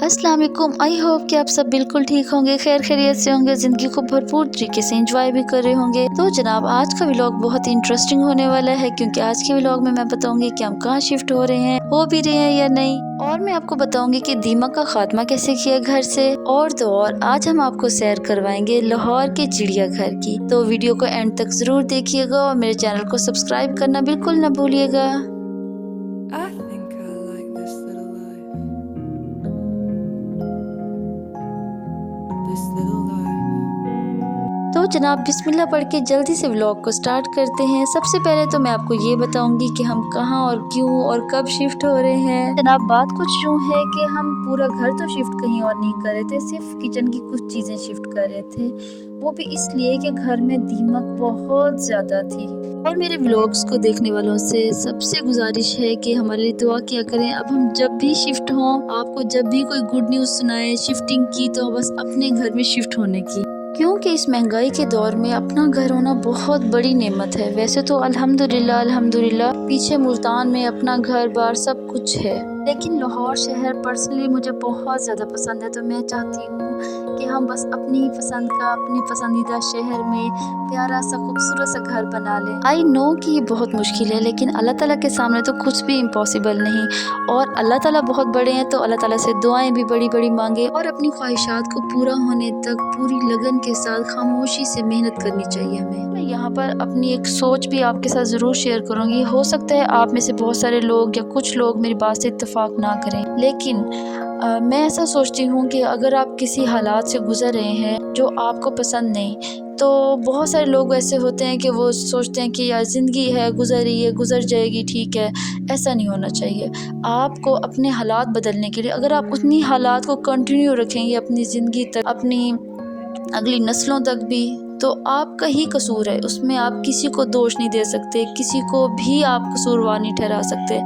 अस्सलाम वालेकुम। I hope कि आप सब बिल्कुल ठीक होंगे, खैर खैरियत से होंगे, ज़िंदगी को भरपूर तरीके से एंजॉय भी कर रहे होंगे। तो जनाब आज का व्लॉग बहुत ही इंटरेस्टिंग होने वाला है, क्योंकि आज के व्लॉग में मैं बताऊंगी कि हम कहाँ शिफ्ट हो रहे हैं, हो भी रहे हैं या नहीं, और मैं आपको बताऊंगी कि दीमक का खात्मा कैसे किया घर से। और तो और आज हम आपको सैर करवाएंगे लाहौर के चिड़ियाघर की। तो वीडियो को एंड तक जरूर देखिएगा और मेरे चैनल को सब्सक्राइब करना बिल्कुल न भूलिएगा। I think I like this little life. This little life. तो जनाब बिस्मिल्लाह पढ़ के जल्दी से व्लॉग को स्टार्ट करते हैं। सबसे पहले तो मैं आपको ये बताऊंगी कि हम कहाँ और क्यों और कब शिफ्ट हो रहे हैं। जनाब बात कुछ यूँ है कि हम पूरा घर तो शिफ्ट कहीं और नहीं कर रहे थे, सिर्फ किचन की कुछ चीज़ें शिफ्ट कर रहे थे। वो भी इसलिए कि घर में दीमक बहुत ज़्यादा थी। और मेरे व्लॉग्स को देखने वालों से सबसे गुजारिश है कि हमारे लिए दुआ किया करें। अब हम जब भी शिफ्ट हों, आपको जब भी कोई गुड न्यूज़ सुनाए शिफ्टिंग की, तो बस अपने घर में शिफ्ट होने की, क्योंकि इस महंगाई के दौर में अपना घर होना बहुत बड़ी नेमत है। वैसे तो अल्हम्दुलिल्लाह पीछे मुल्तान में अपना घर बार सब कुछ है, लेकिन लाहौर शहर पर्सनली मुझे बहुत ज़्यादा पसंद है। तो मैं चाहती हूँ कि हम बस अपनी पसंद का अपनी पसंदीदा शहर में प्यारा सा खूबसूरत सा घर बना लें। आई नो कि ये बहुत मुश्किल है, लेकिन अल्लाह ताला के सामने तो कुछ भी इम्पॉसिबल नहीं। और अल्लाह ताला बहुत बड़े हैं, तो अल्लाह ताला से दुआएं भी बड़ी बड़ी मांगे और अपनी ख्वाहिशात को पूरा होने तक पूरी लगन के साथ खामोशी से मेहनत करनी चाहिए हमें। मैं यहाँ पर अपनी एक सोच भी आपके साथ ज़रूर शेयर करूँगी। हो सकता है आप में से बहुत सारे लोग या कुछ लोग मेरी बात से इत्तेफाक ना करें, लेकिन मैं ऐसा सोचती हूँ कि अगर आप किसी हालात से गुजर रहे हैं जो आपको पसंद नहीं, तो बहुत सारे लोग ऐसे होते हैं कि वो सोचते हैं कि यार ज़िंदगी है, गुजर रही है, गुजर जाएगी, ठीक है। ऐसा नहीं होना चाहिए। आपको अपने हालात बदलने के लिए, अगर आप उन्हीं हालात को कंटिन्यू रखेंगे अपनी ज़िंदगी तक, अपनी अगली नस्लों तक भी, तो आपका ही कसूर है। उसमें आप किसी को दोष नहीं दे सकते, किसी को भी आप कसूरवार नहीं ठहरा सकते।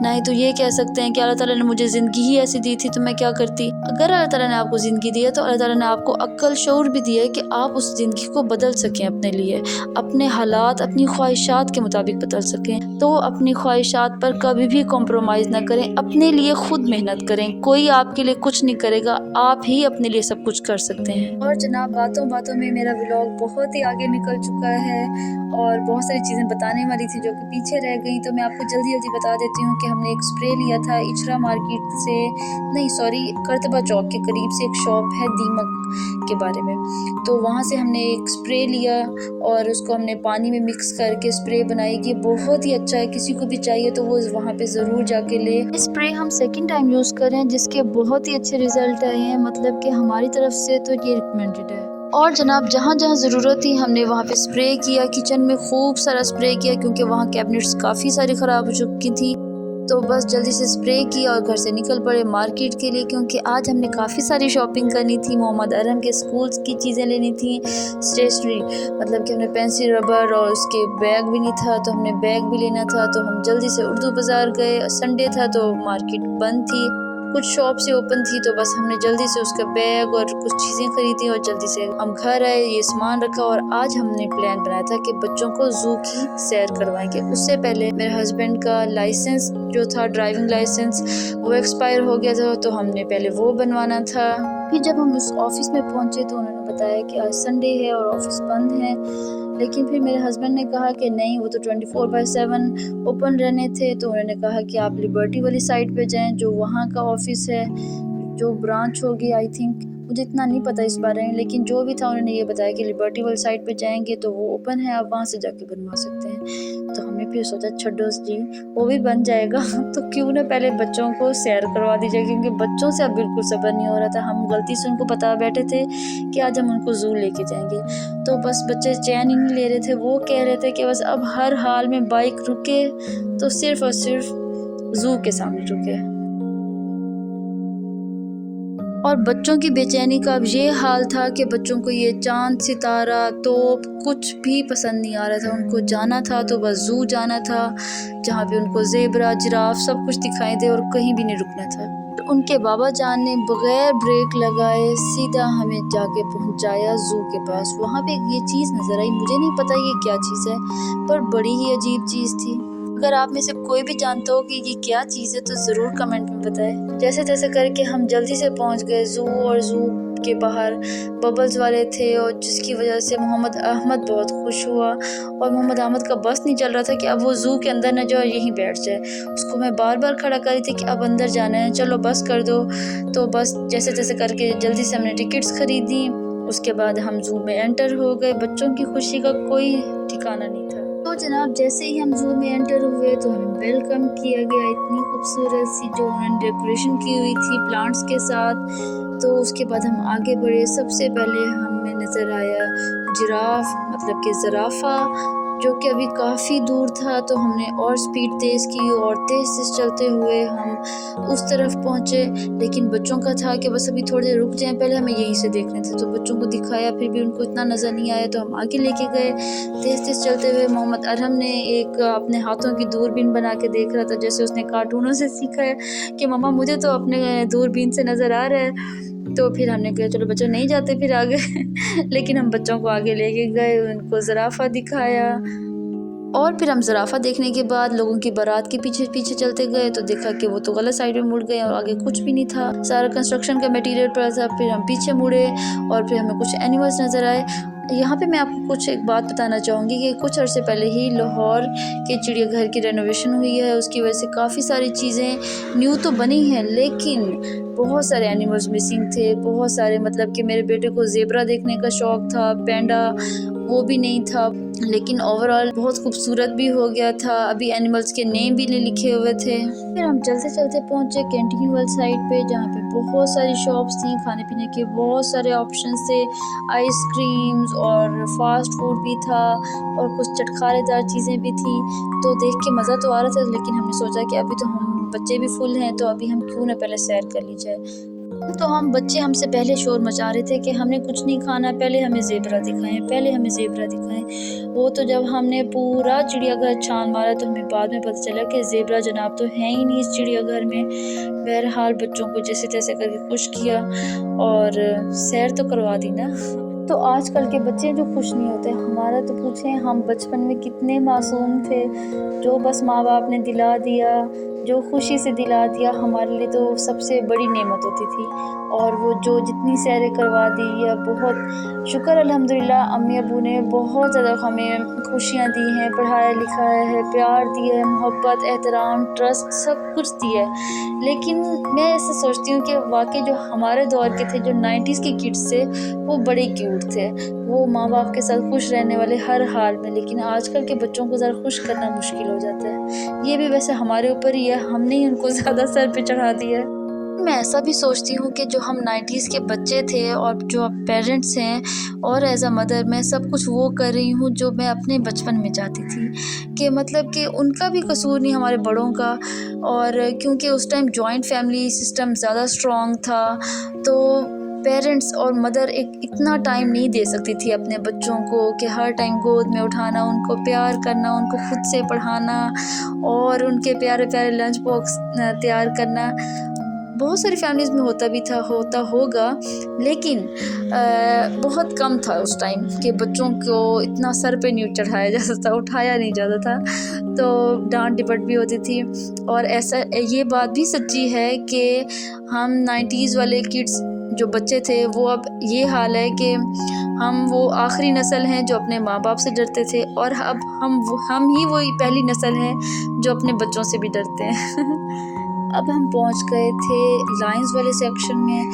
ना ही तो ये कह सकते हैं कि अल्लाह ताला ने मुझे ज़िंदगी ही ऐसी दी थी तो मैं क्या करती। अगर अल्लाह ताला ने आपको ज़िंदगी दी है, तो अल्लाह ताला ने आपको अक्ल शऊर भी दिया है कि आप उस ज़िंदगी को बदल सकें अपने लिए, अपने हालात अपनी ख्वाहिशात के मुताबिक बदल सकें। तो अपनी ख्वाहिशात पर कभी भी कॉम्प्रोमाइज़ ना करें, अपने लिए खुद मेहनत करें। कोई आपके लिए कुछ नहीं करेगा, आप ही अपने लिए सब कुछ कर सकते हैं। और जनाब बातों बातों में मेरा व्लॉग बहुत ही आगे निकल चुका है और बहुत सारी चीज़ें बताने वाली थी जो कि पीछे रह गई। तो मैं आपको जल्दी जल्दी बता देती हूँ कि हमने एक स्प्रे लिया था इचरा मार्केट से, नहीं सॉरी, करतबा चौक के करीब से एक शॉप है दीमक के बारे में। तो वहाँ से हमने एक स्प्रे लिया और उसको हमने पानी में मिक्स करके स्प्रे बनाई कि बहुत ही अच्छा है। किसी को भी चाहिए तो वो वहाँ पे ज़रूर जाके ले। स्प्रे हम सेकंड टाइम यूज़ करें, जिसके बहुत ही अच्छे रिजल्ट आए हैं, मतलब कि हमारी तरफ से तो ये रिकमेंडेड है। और जनाब जहाँ जहाँ ज़रूरत थी हमने वहाँ पे स्प्रे किया। किचन में खूब सारा स्प्रे किया, क्योंकि वहाँ कैबिनेट्स काफ़ी सारी ख़राब हो चुकी थी। तो बस जल्दी से स्प्रे किया और घर से निकल पड़े मार्केट के लिए, क्योंकि आज हमने काफ़ी सारी शॉपिंग करनी थी। मोहम्मद अरहम के स्कूल की चीज़ें लेनी थी, स्टेशनरी, मतलब कि हमने पेंसिल रबर और उसके बैग भी नहीं था, तो हमने बैग भी लेना था। तो हम जल्दी से उर्दू बाज़ार गए। संडे था तो मार्केट बंद थी, कुछ शॉप से ओपन थी, तो बस हमने जल्दी से उसका बैग और कुछ चीज़ें खरीदी और जल्दी से हम घर आए, ये सामान रखा। और आज हमने प्लान बनाया था कि बच्चों को जू की सैर करवाएंगे। उससे पहले मेरे हस्बैंड का लाइसेंस जो था, ड्राइविंग लाइसेंस, वो एक्सपायर हो गया था, तो हमने पहले वो बनवाना था। फिर जब हम उस ऑफिस में पहुंचे तो उन्होंने बताया कि आज संडे है और ऑफिस बंद है। लेकिन फिर मेरे हस्बैंड ने कहा कि नहीं, वो तो 24/7 ओपन रहने थे। तो उन्होंने कहा कि आप लिबर्टी वाली साइड पे जाएं, जो वहाँ का ऑफिस है, जो ब्रांच होगी, आई थिंक, मुझे इतना नहीं पता इस बारे में, लेकिन जो भी था उन्होंने ये बताया कि लिबर्टी वाली साइड पे जाएंगे तो वो ओपन है, आप वहाँ से जाके बनवा सकते हैं। तो हमने फिर सोचा छड्डो जी, वो भी बन जाएगा तो क्यों ना पहले बच्चों को सैर करवा दी जाए, क्योंकि बच्चों से अब बिल्कुल सब्र नहीं हो रहा था। हम गलती से उनको बता बैठे थे कि आज हम उनको जू लेके जाएंगे, तो बस बच्चे चैन ही नहीं ले रहे थे। वो कह रहे थे कि बस अब हर हाल में बाइक रुके तो सिर्फ और सिर्फ जू के सामने रुके। और बच्चों की बेचैनी का अब ये हाल था कि बच्चों को ये चांद, सितारा, तोप कुछ भी पसंद नहीं आ रहा था। उनको जाना था तो बस जू जाना था, जहाँ पे उनको ज़ेबरा, जिराफ सब कुछ दिखाई दे और कहीं भी नहीं रुकना था। तो उनके बाबा जान ने बगैर ब्रेक लगाए सीधा हमें जाके पहुँचाया जू के पास। वहाँ पे ये चीज़ नज़र आई, मुझे नहीं पता ये क्या चीज़ है, पर बड़ी ही अजीब चीज़ थी। अगर आप में से कोई भी जानता हो कि ये क्या चीज़ है तो ज़रूर कमेंट में बताएं। जैसे तैसे करके हम जल्दी से पहुंच गए ज़ू, और ज़ू के बाहर बबल्स वाले थे, और जिसकी वजह से मोहम्मद अहमद बहुत खुश हुआ। और मोहम्मद अहमद का बस नहीं चल रहा था कि अब वो ज़ू के अंदर न जाए, यहीं बैठ जाए। उसको मैं बार बार खड़ा कर रही थी कि अब अंदर जाना है, चलो बस कर दो। तो बस जैसे तैसे करके जल्दी से हमने टिकट्स खरीदी। उसके बाद हम ज़ू में एंटर हो गए। बच्चों की खुशी का कोई ठिकाना नहीं था। तो जनाब जैसे ही हम ज़ू में एंटर हुए तो हमें वेलकम किया गया इतनी खूबसूरत सी जो उन्होंने डेकोरेशन की हुई थी प्लांट्स के साथ। तो उसके बाद हम आगे बढ़े। सबसे पहले हमें नज़र आया जिराफ, मतलब कि ज़राफ़ा, जो कि अभी काफ़ी दूर था। तो हमने और स्पीड तेज़ की और तेज़ तेज़ चलते हुए हम उस तरफ पहुँचे। लेकिन बच्चों का था कि बस अभी थोड़ी देर रुक जाएं, पहले हमें यहीं से देखने थे। तो बच्चों को दिखाया, फिर भी उनको इतना नज़र नहीं आया, तो हम आगे लेके गए। तेज़ तेज़ चलते हुए मोहम्मद अरहम ने एक अपने हाथों की दूरबीन बना के देख रहा था, जैसे उसने कार्टूनों से सीखा है कि मम्मा मुझे तो अपने दूरबीन से नज़र आ रहा है। तो फिर हमने कहा चलो बच्चों नहीं जाते फिर आगे लेकिन हम बच्चों को आगे लेके गए, उनको ज़राफ़ा दिखाया। और फिर हम ज़राफ़ा देखने के बाद लोगों की बारात के पीछे पीछे चलते गए, तो देखा कि वो तो गलत साइड में मुड़ गए और आगे कुछ भी नहीं था, सारा कंस्ट्रक्शन का मटेरियल पड़ा था। फिर हम पीछे मुड़े और फिर हमें कुछ एनिमल्स नज़र आए। यहाँ पे मैं आपको कुछ एक बात बताना चाहूँगी कि कुछ अर्से पहले ही लाहौर के चिड़ियाघर की रेनोवेशन हुई है। उसकी वजह से काफ़ी सारी चीज़ें न्यू तो बनी हैं, लेकिन बहुत सारे एनिमल्स मिसिंग थे। बहुत सारे, मतलब कि मेरे बेटे को ज़ेब्रा देखने का शौक़ था, पैंडा वो भी नहीं था। लेकिन ओवरऑल बहुत खूबसूरत भी हो गया था। अभी एनिमल्स के नेम भी नहीं लिखे हुए थे। फिर हम चलते चलते पहुँचे कैंटीन वाली साइड पे, जहाँ पे बहुत सारी शॉप्स थी, खाने पीने के बहुत सारे ऑप्शंस थे, आइसक्रीम्स और फास्ट फूड भी था और कुछ चटखारेदार चीज़ें भी थी। तो देख के मज़ा तो आ रहा था, लेकिन हमने सोचा कि अभी तो हम बच्चे भी फुल हैं, तो अभी हम क्यों ना पहले सैर कर ली जाए। तो हम बच्चे हमसे पहले शोर मचा रहे थे कि हमने कुछ नहीं खाना, पहले हमें ज़ेब्रा दिखाएं, पहले हमें ज़ेब्रा दिखाएं। वो तो जब हमने पूरा चिड़ियाघर छान मारा तो हमें बाद में पता चला कि ज़ेब्रा जनाब तो है ही नहीं इस चिड़ियाघर में। बहरहाल बच्चों को जैसे तैसे करके खुश किया और सैर तो करवा दी ना। तो आजकल के बच्चे जो खुश नहीं होते, हमारा तो पूछें, हम बचपन में कितने मासूम थे, जो बस माँ बाप ने दिला दिया, जो खुशी से दिला दिया, हमारे लिए तो सबसे बड़ी नेमत होती थी। और वो जो जितनी सैरें करवा दी, या बहुत शुक्र अल्हम्दुलिल्लाह अम्मी अबू ने बहुत ज़्यादा हमें खुशियाँ दी हैं, पढ़ाया लिखाया है, प्यार दिया है, मोहब्बत, एहतराम, ट्रस्ट, सब कुछ दिया है। लेकिन मैं ऐसे सोचती हूँ कि वाकई जो हमारे दौर के थे, जो 90s के किड्स थे, वो बड़े क्यूट थे, वो माँ बाप के साथ खुश रहने वाले हर हाल में। लेकिन आजकल के बच्चों को ज़रा खुश करना मुश्किल हो जाता है। ये भी वैसे हमारे ऊपर ही है, हमने ही उनको ज़्यादा सर पे चढ़ा दिया है। मैं ऐसा भी सोचती हूँ कि जो हम 90s के बच्चे थे और जो अब पेरेंट्स हैं, और एज अ मदर मैं सब कुछ वो कर रही हूँ जो मैं अपने बचपन में चाहती थी, कि मतलब कि उनका भी कसूर नहीं, हमारे बड़ों का। और क्योंकि उस टाइम जॉइंट फैमिली सिस्टम ज़्यादा स्ट्रॉन्ग था, तो पेरेंट्स और मदर एक इतना टाइम नहीं दे सकती थी अपने बच्चों को कि हर टाइम गोद में उठाना, उनको प्यार करना, उनको खुद से पढ़ाना और उनके प्यारे प्यारे लंच बॉक्स तैयार करना। बहुत सारी फैमिलीज़ में होता भी था, होता होगा, लेकिन बहुत कम था उस टाइम कि बच्चों को इतना सर पे नहीं चढ़ाया जाता था, उठाया नहीं जाता था, तो डांट डिपट भी होती थी। और ऐसा, ये बात भी सच्ची है कि हम 90s वाले किड्स जो बच्चे थे, वो अब ये हाल है कि हम वो आखिरी नस्ल हैं जो अपने माँ बाप से डरते थे, और अब हम ही वही पहली नस्ल हैं जो अपने बच्चों से भी डरते हैं। अब हम पहुंच गए थे लाइंस वाले सेक्शन में,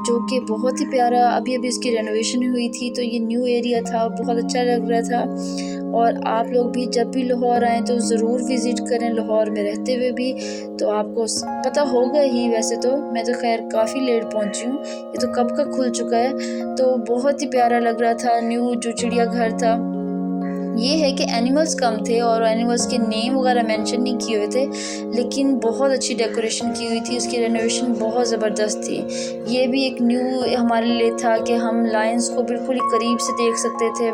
जो कि बहुत ही प्यारा, अभी अभी इसकी रेनोवेशन हुई थी, तो ये न्यू एरिया था, बहुत अच्छा लग रहा था। और आप लोग भी जब भी लाहौर आएँ तो ज़रूर विज़िट करें, लाहौर में रहते हुए भी तो आपको पता होगा ही। वैसे तो मैं तो खैर काफ़ी लेट पहुंची हूँ, ये तो कब का खुल चुका है। तो बहुत ही प्यारा लग रहा था, न्यू जो चिड़ियाघर था। ये है कि एनिमल्स कम थे और एनिमल्स के नेम वगैरह मेंशन नहीं किए हुए थे, लेकिन बहुत अच्छी डेकोरेशन की हुई थी, उसकी रेनोवेशन बहुत ज़बरदस्त थी। ये भी एक न्यू हमारे लिए था कि हम लायंस को बिल्कुल ही करीब से देख सकते थे।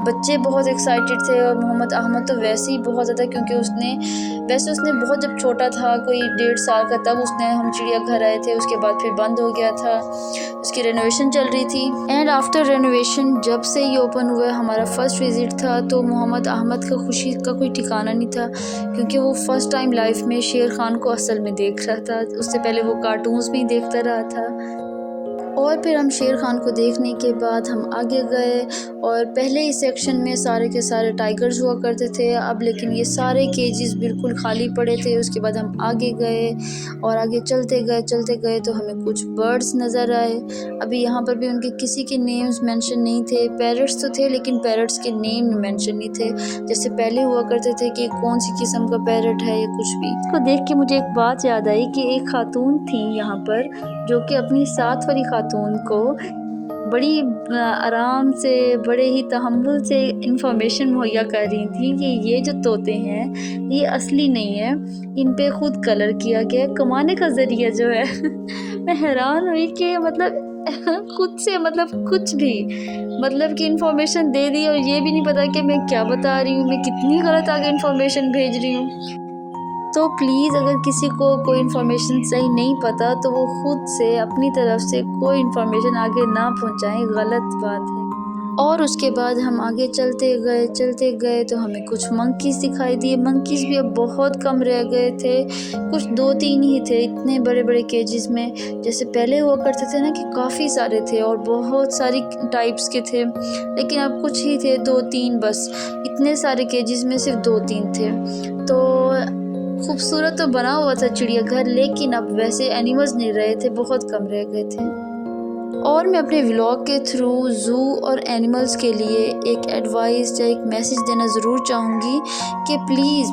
बच्चे बहुत एक्साइटेड थे और मोहम्मद अहमद तो वैसे ही बहुत ज़्यादा, क्योंकि उसने बहुत जब छोटा था, कोई 1.5 साल का, तब हम चिड़ियाघर आए थे, उसके बाद फिर बंद हो गया था, उसकी रेनोवेशन चल रही थी। एंड आफ्टर रेनोवेशन जब से ये ओपन हुआ, हमारा फर्स्ट विज़िट था, तो तो मोहम्मद अहमद का खुशी का कोई ठिकाना नहीं था, क्योंकि वो फ़र्स्ट टाइम लाइफ में शेर खान को असल में देख रहा था। उससे पहले वो कार्टून्स में ही देखता रहा था। और फिर हम शेर खान को देखने के बाद हम आगे गए, और पहले इस सेक्शन में सारे के सारे टाइगर्स हुआ करते थे, अब लेकिन ये सारे केजेस बिल्कुल खाली पड़े थे। उसके बाद हम आगे गए और आगे चलते गए तो हमें कुछ बर्ड्स नज़र आए। अभी यहाँ पर भी उनके किसी के नेम्स मेंशन नहीं थे। पैरट्स तो थे लेकिन पैरट्स के नेम मेंशन नहीं थे, जैसे पहले हुआ करते थे कि कौन सी किस्म का पैरट है या कुछ भी। इसको देख के मुझे एक बात याद आई कि एक खातून थी यहाँ पर जो कि अपनी साथ वाली खातून को बड़ी आराम से, बड़े ही तहम्मुल से इंफॉर्मेशन मुहैया कर रही थी कि ये जो तोते हैं ये असली नहीं है, इन पे खुद कलर किया गया, कमाने का ज़रिया जो है। मैं हैरान हुई कि मतलब खुद से मतलब कुछ भी मतलब कि इंफॉर्मेशन दे दी, और ये भी नहीं पता कि मैं क्या बता रही हूँ, मैं कितनी गलत आगे इंफॉर्मेशन भेज रही हूँ। तो प्लीज़ अगर किसी को कोई इन्फॉर्मेशन सही नहीं पता तो वो खुद से अपनी तरफ से कोई इन्फॉर्मेशन आगे ना पहुंचाएं, गलत बात है। और उसके बाद हम आगे चलते गए तो हमें कुछ मंकीज़ दिखाई दिए। मंकीज़ भी अब बहुत कम रह गए थे, कुछ 2-3 ही थे इतने बड़े बड़े केजेस में। जैसे पहले हुआ करते थे ना कि काफ़ी सारे थे और बहुत सारी टाइप्स के थे, लेकिन अब कुछ ही थे, 2-3 बस। इतने सारे केजेस में सिर्फ 2-3 थे। तो खूबसूरत तो बना हुआ था चिड़ियाघर, लेकिन अब वैसे एनिमल्स नहीं रहे थे, बहुत कम रह गए थे। और मैं अपने व्लॉग के थ्रू ज़ू और एनिमल्स के लिए एक एडवाइस या एक मैसेज देना ज़रूर चाहूँगी कि प्लीज़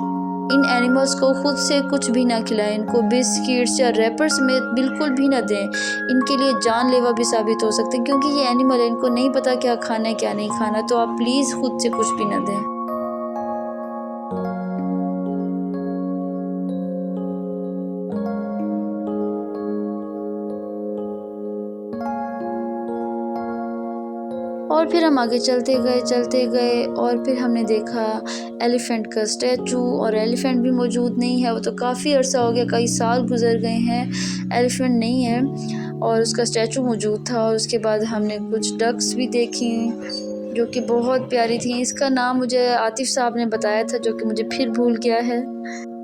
इन एनिमल्स को खुद से कुछ भी ना खिलाएं, इनको बिस्किट्स या रैपर समेत बिल्कुल भी ना दें। इनके लिए जानलेवा भी साबित हो सकते हैं, क्योंकि ये एनिमल है, इनको नहीं पता क्या खाना है क्या नहीं खाना। तो आप प्लीज़ खुद से कुछ भी ना दें। और फिर हम आगे चलते गए और फिर हमने देखा एलिफ़ेंट का स्टैचू, और एलिफ़ेंट भी मौजूद नहीं है। वो तो काफ़ी अर्सा हो गया, कई साल गुजर गए हैं, एलिफ़ेंट नहीं है और उसका स्टैचू मौजूद था। और उसके बाद हमने कुछ डक्स भी देखी जो कि बहुत प्यारी थी। इसका नाम मुझे आतिफ़ साहब ने बताया था, जो कि मुझे फिर भूल गया है।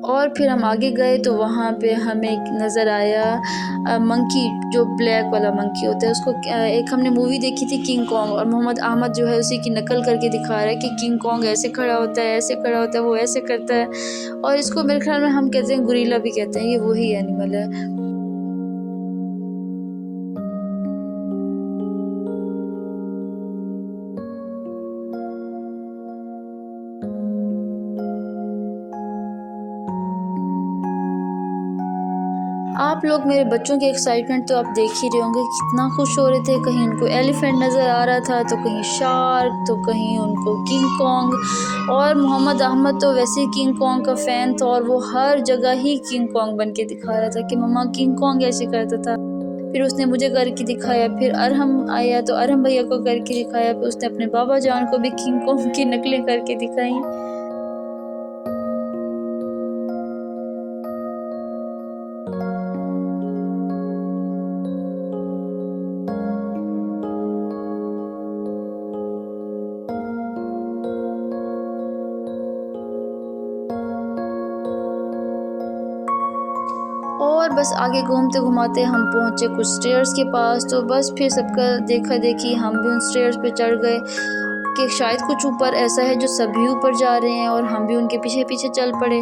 और फिर हम आगे गए तो वहाँ पे हमें नज़र आया मंकी, जो ब्लैक वाला मंकी होता है। उसको एक हमने मूवी देखी थी किंग कॉन्ग, और मोहम्मद अहमद जो है उसी की नकल करके दिखा रहा है कि किंग कॉन्ग ऐसे खड़ा होता है, ऐसे खड़ा होता है, वो ऐसे करता है। और इसको मेरे ख्याल में हम कहते हैं गुरिल्ला भी कहते हैं, ये वही एनिमल है। आप लोग मेरे बच्चों की एक्साइटमेंट तो आप देख ही रहे होंगे, कितना खुश हो रहे थे। कहीं उनको एलिफेंट नज़र आ रहा था, तो कहीं शार्क, तो कहीं उनको किंग कॉन्ग। और मोहम्मद अहमद तो वैसे ही किंग कॉन्ग का फ़ैन था, और वो हर जगह ही किंग कॉन्ग बन के दिखा रहा था कि मम्मा किंग कॉन्ग ऐसे करता था। फिर उसने मुझे करके दिखाया, फिर अरहम आया तो अरहम भैया को करके दिखाया, फिर उसने अपने बाबा जान को भी किंग कॉन्ग की नकलें करके दिखाई। और बस आगे घूमते घुमाते हम पहुँचे कुछ स्टेयर्स के पास, तो बस फिर सबका देखा देखी हम भी उन स्टेयर्स पे चढ़ गए कि शायद कुछ ऊपर ऐसा है जो सभी ऊपर जा रहे हैं, और हम भी उनके पीछे पीछे चल पड़े।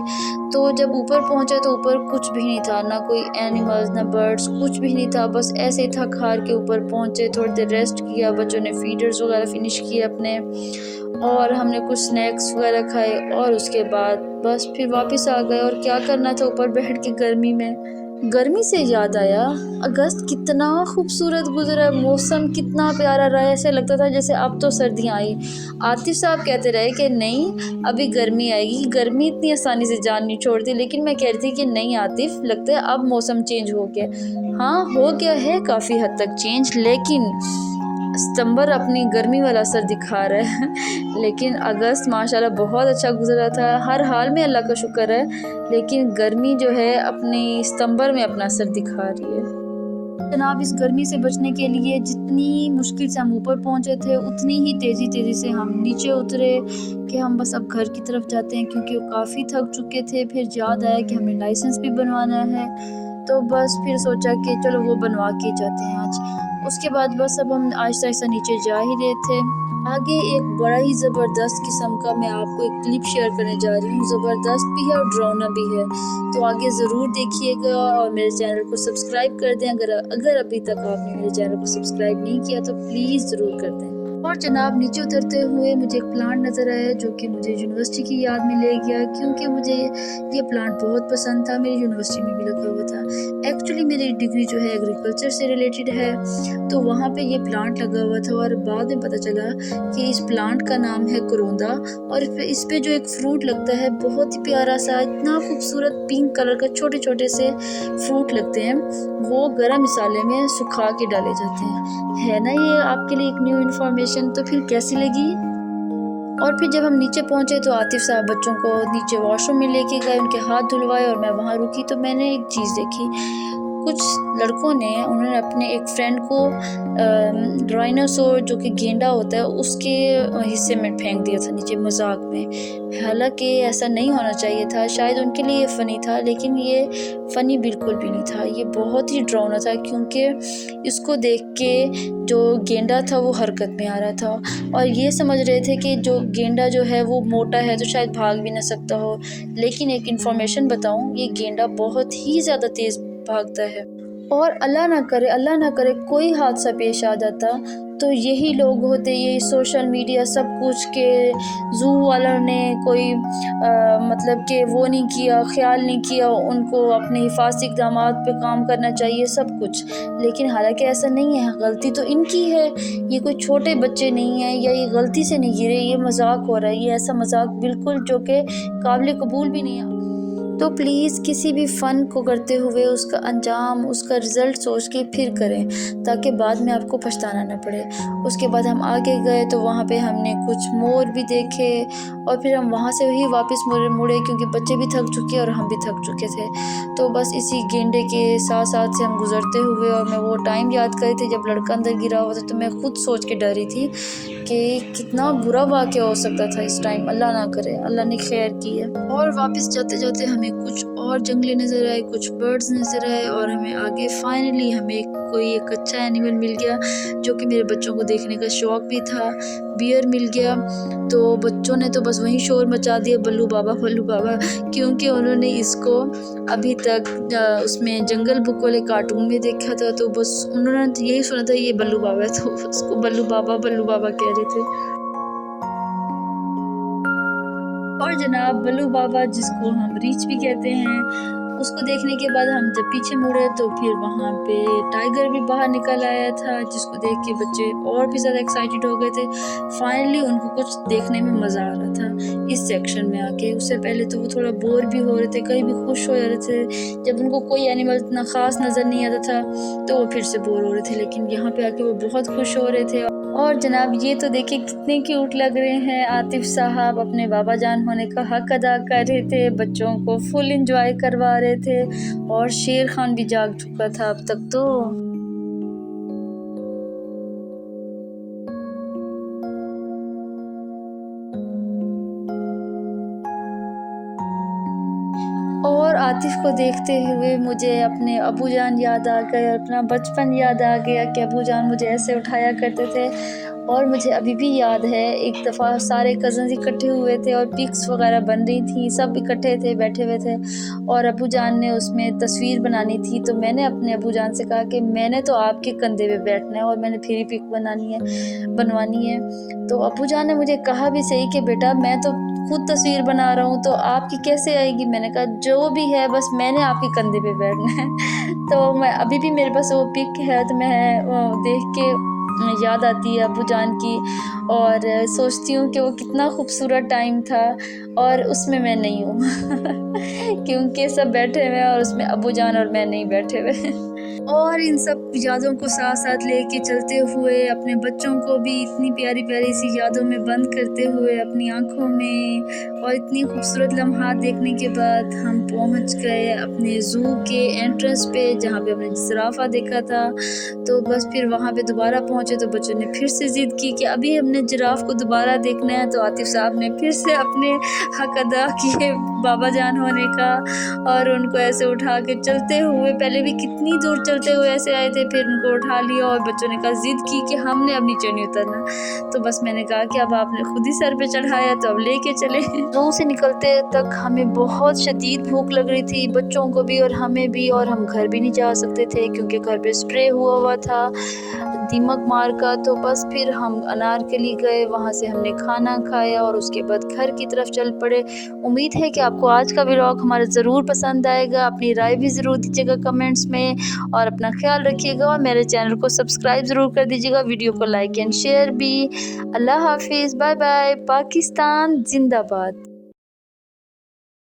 तो जब ऊपर पहुँचे तो ऊपर कुछ भी नहीं था, ना कोई एनिमल्स ना बर्ड्स, कुछ भी नहीं था। बस ऐसे ही थक हार के ऊपर पहुँचे, थोड़ी देर रेस्ट किया, बच्चों ने फीडर्स वगैरह फिनिश किए अपने, और हमने कुछ स्नैक्स वगैरह खाए, और उसके बाद बस फिर वापस आ गए। और क्या करना था ऊपर बैठ के गर्मी में। गर्मी से याद आया, अगस्त कितना खूबसूरत गुजरा, मौसम कितना प्यारा रहा, ऐसे लगता था जैसे अब तो सर्दियाँ आई। आतिफ साहब कहते रहे कि नहीं अभी गर्मी आएगी, गर्मी इतनी आसानी से जान नहीं छोड़ती, लेकिन मैं कह रही थी कि नहीं आतिफ, लगता है अब मौसम चेंज हो गया। हाँ हो गया है काफ़ी हद तक चेंज, लेकिन सितंबर अपनी गर्मी वाला असर दिखा रहा है। लेकिन अगस्त माशाल्लाह बहुत अच्छा गुजरा था, हर हाल में अल्लाह का शुक्र है। लेकिन गर्मी जो है अपनी सितंबर में अपना असर दिखा रही है। जनाब इस गर्मी से बचने के लिए जितनी मुश्किल से हम ऊपर पहुंचे थे उतनी ही तेज़ी से हम नीचे उतरे कि हम बस अब घर की तरफ जाते हैं, क्योंकि वो काफ़ी थक चुके थे। फिर याद आया कि हमें लाइसेंस भी बनवाना है, तो बस फिर सोचा कि चलो वो बनवा के जाते हैं आज। उसके बाद बस अब हम आहिस्ता नीचे जा ही रहे थे। आगे एक बड़ा ही ज़बरदस्त किस्म का मैं आपको एक क्लिप शेयर करने जा रही हूँ। ज़बरदस्त भी है और डरावना भी है, तो आगे ज़रूर देखिएगा और मेरे चैनल को सब्सक्राइब कर दें। अगर अभी तक आपने मेरे चैनल को सब्सक्राइब नहीं किया तो प्लीज़ ज़रूर कर दें। और जनाब नीचे उतरते हुए मुझे एक प्लांट नज़र आया जो कि मुझे यूनिवर्सिटी की याद में ले गया, क्योंकि मुझे ये प्लांट बहुत पसंद था। मेरी यूनिवर्सिटी में भी लगा हुआ था। एक्चुअली मेरी डिग्री जो है एग्रीकल्चर से रिलेटेड है, तो वहाँ पे ये प्लांट लगा हुआ था। और बाद में पता चला कि इस प्लांट का नाम है करोंदा, और इस पे जो एक फ्रूट लगता है बहुत ही प्यारा सा, इतना खूबसूरत पिंक कलर का छोटे छोटे से फ्रूट लगते हैं, वो गरम मसाले में सुखा के डाले जाते हैं। है ना ये आपके लिए एक न्यू इन्फॉर्मेशन, तो फिर कैसी लगी? और फिर जब हम नीचे पहुंचे तो आतिफ साहब बच्चों को नीचे वॉशरूम में लेके गए, उनके हाथ धुलवाए और मैं वहाँ रुकी। तो मैंने एक चीज़ देखी, कुछ लड़कों ने उन्होंने अपने एक फ्रेंड को डायनासोर जो कि गेंडा होता है उसके हिस्से में फेंक दिया था नीचे मजाक में। हालांकि ऐसा नहीं होना चाहिए था, शायद उनके लिए ये फ़नी था, लेकिन ये फ़नी बिल्कुल भी नहीं था। ये बहुत ही डरावना था, क्योंकि इसको देख के जो गेंडा था वो हरकत में आ रहा था, और ये समझ रहे थे कि जो गेंडा जो है वो मोटा है तो शायद भाग भी ना सकता हो। लेकिन एक इन्फॉर्मेशन बताऊं, ये गेंडा बहुत ही ज़्यादा तेज़ भागता है, और अल्लाह ना करे कोई हादसा पेश आ जाता तो यही लोग होते, ये सोशल मीडिया सब कुछ के जू वालों ने कोई मतलब कि वो नहीं किया, ख्याल नहीं किया, उनको अपने हिफाजती इक़दाम पे काम करना चाहिए सब कुछ। लेकिन हालांकि ऐसा नहीं है, गलती तो इनकी है। ये कोई छोटे बच्चे नहीं हैं, या ये गलती से नहीं गिरे, ये मजाक हो रहा है। ये ऐसा मजाक बिल्कुल जो कि काबिल कबूल भी नहीं है। तो प्लीज़ किसी भी फ़न को करते हुए उसका अंजाम, उसका रिज़ल्ट सोच के फिर करें, ताकि बाद में आपको पछताना न पड़े। उसके बाद हम आगे गए तो वहाँ पे हमने कुछ मोर भी देखे, और फिर हम वहाँ से ही वापस मुड़े, क्योंकि बच्चे भी थक चुके और हम भी थक चुके थे। तो बस इसी गेंडे के साथ से हम गुज़रते हुए, और मैं वो टाइम याद कर रही थी जब लड़का अंदर गिरा हुआ था, तो मैं खुद सोच के डरी थी कि कितना बुरा वाक़या हो सकता था इस टाइम। अल्लाह ना करे, अल्लाह ने खैर की है। और वापस जाते जाते हमें कुछ और जंगली नज़र आए, कुछ बर्ड्स नज़र आए, और हमें आगे फाइनली हमें कोई एक अच्छा एनिमल मिल गया जो कि मेरे बच्चों को देखने का शौक़ भी था। बियर मिल गया, तो बच्चों ने तो बस वहीं शोर मचा दिया, बल्लू बाबा, क्योंकि उन्होंने इसको अभी तक उसमें जंगल बुक वाले कार्टून में देखा था, तो बस उन्होंने तो यही सुना था ये बल्लू बाबा है, तो उसको बल्लू बाबा कह रहे थे। और जनाब बल्लू बाबा, जिसको हम रीछ भी कहते हैं, उसको देखने के बाद हम जब पीछे मुड़े तो फिर वहाँ पे टाइगर भी बाहर निकल आया था, जिसको देख के बच्चे और भी ज़्यादा एक्साइटेड हो गए थे। फाइनली उनको कुछ देखने में मज़ा आ रहा था इस सेक्शन में आके। उससे पहले तो वो थोड़ा बोर भी हो रहे थे, कहीं भी खुश हो जा रहे थे। जब उनको कोई एनिमल इतना ख़ास नज़र नहीं आता था तो वो फिर से बोर हो रहे थे, लेकिन यहाँ पे आके वो बहुत खुश हो रहे थे। और जनाब ये तो देखिए कितने क्यूट लग रहे हैं। आतिफ साहब अपने बाबा जान होने का हक अदा कर रहे थे, बच्चों को फुल एंजॉय करवा रहे थे, और शेर खान भी जाग चुका था अब तक तो। और आतिफ को देखते हुए मुझे अपने अबू जान याद आ गए, अपना बचपन याद आ गया कि अबू जान मुझे ऐसे उठाया करते थे। और मुझे अभी भी याद है, एक दफ़ा सारे कज़न्स इकट्ठे हुए थे और पिक्स वगैरह बन रही थी, सब इकट्ठे थे, बैठे हुए थे, और अबू जान ने उसमें तस्वीर बनानी थी। तो मैंने अपने अबू जान से कहा कि मैंने तो आपके कंधे पे बैठना है और मैंने फिर ही पिक बनवानी है। तो अबू जान ने मुझे कहा भी सही कि बेटा मैं तो खुद तस्वीर बना रहा हूँ, तो आपकी कैसे आएगी। मैंने कहा जो भी है, बस मैंने आपके कंधे पे बैठना है। तो मैं अभी भी मेरे पास वो पिक है, तो मैं देख के याद आती है अबू जान की, और सोचती हूँ कि वो कितना खूबसूरत टाइम था, और उसमें मैं नहीं हूँ क्योंकि सब बैठे हुए हैं और उसमें अबू जान और मैं नहीं बैठे हुए। और इन सब यादों को साथ साथ लेके चलते हुए अपने बच्चों को भी इतनी प्यारी प्यारी सी यादों में बंद करते हुए अपनी आंखों में, और इतनी खूबसूरत लम्हात देखने के बाद हम पहुंच गए अपने ज़ू के एंट्रेंस पे जहाँ पे हमने जिराफ़ा देखा था। तो बस फिर वहाँ पे दोबारा पहुँचे तो बच्चों ने फिर से ज़िद की कि अभी हमने जिराफ़ को दोबारा देखना है। तो आतिफ़ साहब ने फिर से अपने हक अदा किए बाबा जान होने का, और उनको ऐसे उठा के चलते हुए, पहले भी कितनी दूर चलते हुए ऐसे आए थे, फिर उनको उठा लिया और बच्चों ने कहा ज़िद की कि हमने अब नीचे नहीं उतरना। तो बस मैंने कहा कि अब आपने खुद ही सर पे चढ़ाया तो अब लेके चले। ज़ू से निकलते तक हमें बहुत शदीद भूख लग रही थी, बच्चों को भी और हमें भी, और हम घर भी नहीं जा सकते थे क्योंकि घर पे स्प्रे हुआ था दीमक मार का। तो बस फिर हम अनारकली गए, वहाँ से हमने खाना खाया और उसके बाद घर की तरफ चल पड़े। उम्मीद है कि आपको आज का व्लॉग हमारा ज़रूर पसंद आएगा। अपनी राय भी ज़रूर दीजिएगा कमेंट्स में, और अपना ख्याल रखिएगा और मेरे चैनल को सब्सक्राइब ज़रूर कर दीजिएगा, वीडियो को लाइक एंड शेयर भी। अल्लाह हाफिज़, बाय बाय, पाकिस्तान जिंदाबाद।